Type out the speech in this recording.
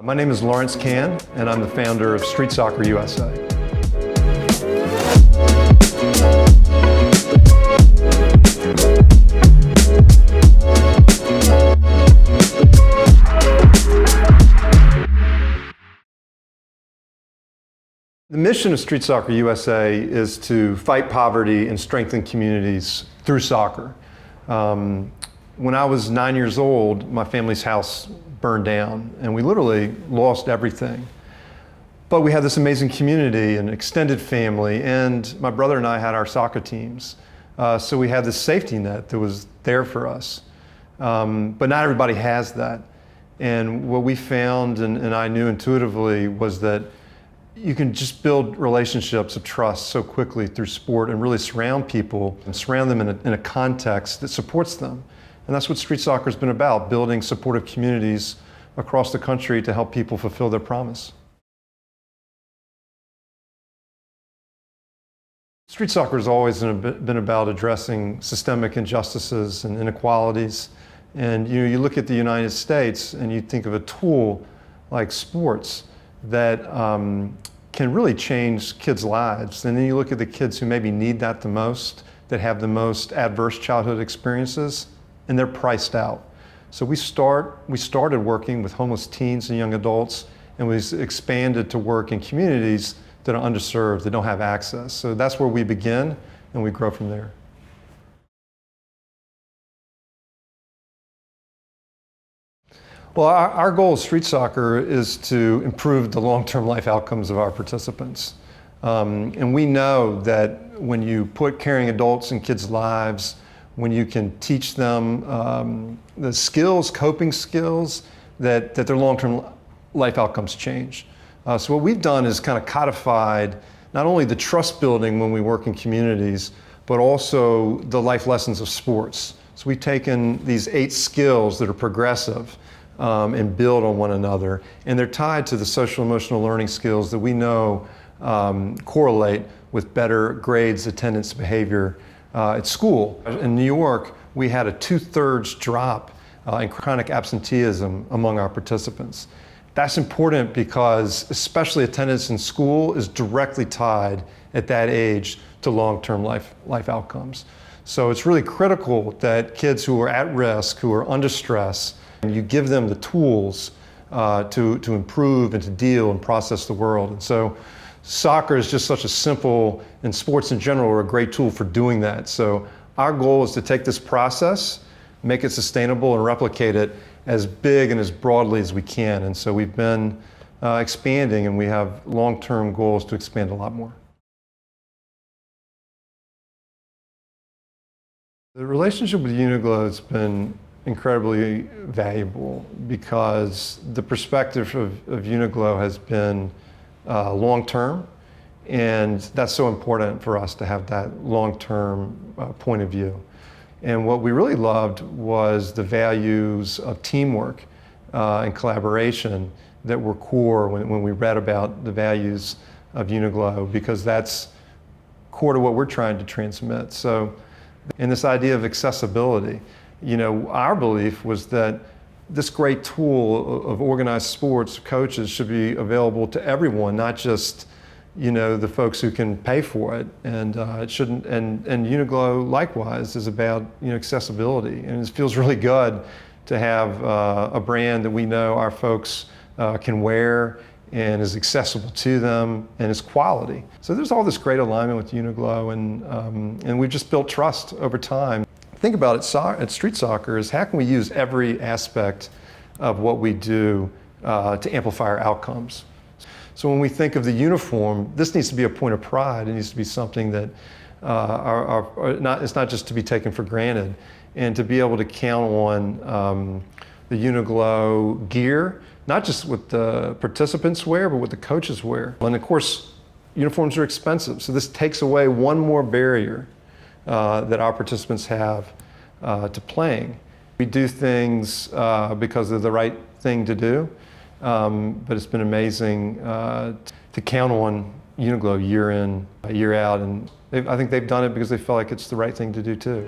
My name is Lawrence Can, and I'm the founder of Street Soccer USA. The mission of Street Soccer USA is to fight poverty and strengthen communities through soccer. When I was 9 years old, my family's house burned down, and we literally lost everything. But we had this amazing community and extended family, and my brother and I had our soccer teams. So we had this safety net that was there for us. But not everybody has that. And what we found, and I knew intuitively, was that you can just build relationships of trust so quickly through sport and really surround people and surround them in a context that supports them. And that's what street soccer has been about, building supportive communities across the country to help people fulfill their promise. Street soccer has always been about addressing systemic injustices and inequalities. And you look at the United States and you think of a tool like sports that can really change kids' lives. And then you look at the kids who maybe need that the most, that have the most adverse childhood experiences, and they're priced out. So we started working with homeless teens and young adults, and we expanded to work in communities that are underserved, that don't have access. So that's where we begin, and we grow from there. Well, our goal of street soccer is to improve the long-term life outcomes of our participants. And we know that when you put caring adults in kids' lives, when you can teach them the skills, coping skills, that their long-term life outcomes change. So what we've done is kind of codified not only the trust building when we work in communities, but also the life lessons of sports. So we've taken these 8 skills that are progressive and build on one another, and they're tied to the social emotional learning skills that we know correlate with better grades, attendance, behavior at school. In New York, we had a 2/3 drop in chronic absenteeism among our participants. That's important because especially attendance in school is directly tied at that age to long-term life outcomes. So it's really critical that kids who are at risk, who are under stress, and you give them the tools to improve and to deal and process the world. And so soccer is just such a simple, and sports in general are a great tool for doing that. So our goal is to take this process, make it sustainable, and replicate it as big and as broadly as we can. And so we've been expanding, and we have long-term goals to expand a lot more. The relationship with Uniglo has been incredibly valuable because the perspective of Uniglo has been long-term, and that's so important for us to have that long-term point of view. And what we really loved was the values of teamwork and collaboration that were core when we read about the values of Uniglo, because that's core to what we're trying to transmit. So, and this idea of accessibility, our belief was that this great tool of organized sports coaches should be available to everyone, not just the folks who can pay for it. And it shouldn't. And Uniglo likewise is about accessibility. And it feels really good to have a brand that we know our folks can wear and is accessible to them and is quality. So there's all this great alignment with Uniglo, and we've just built trust over time. Think about it at street soccer is how can we use every aspect of what we do to amplify our outcomes. So when we think of the uniform, this needs to be a point of pride. It needs to be something that it's not just to be taken for granted, and to be able to count on the Uniglo gear, not just what the participants wear, but what the coaches wear. And of course, uniforms are expensive, so this takes away one more barrier that our participants have to playing. We do things because they're the right thing to do, but it's been amazing to count on Uniglo year in, year out, and I think they've done it because they feel like it's the right thing to do too.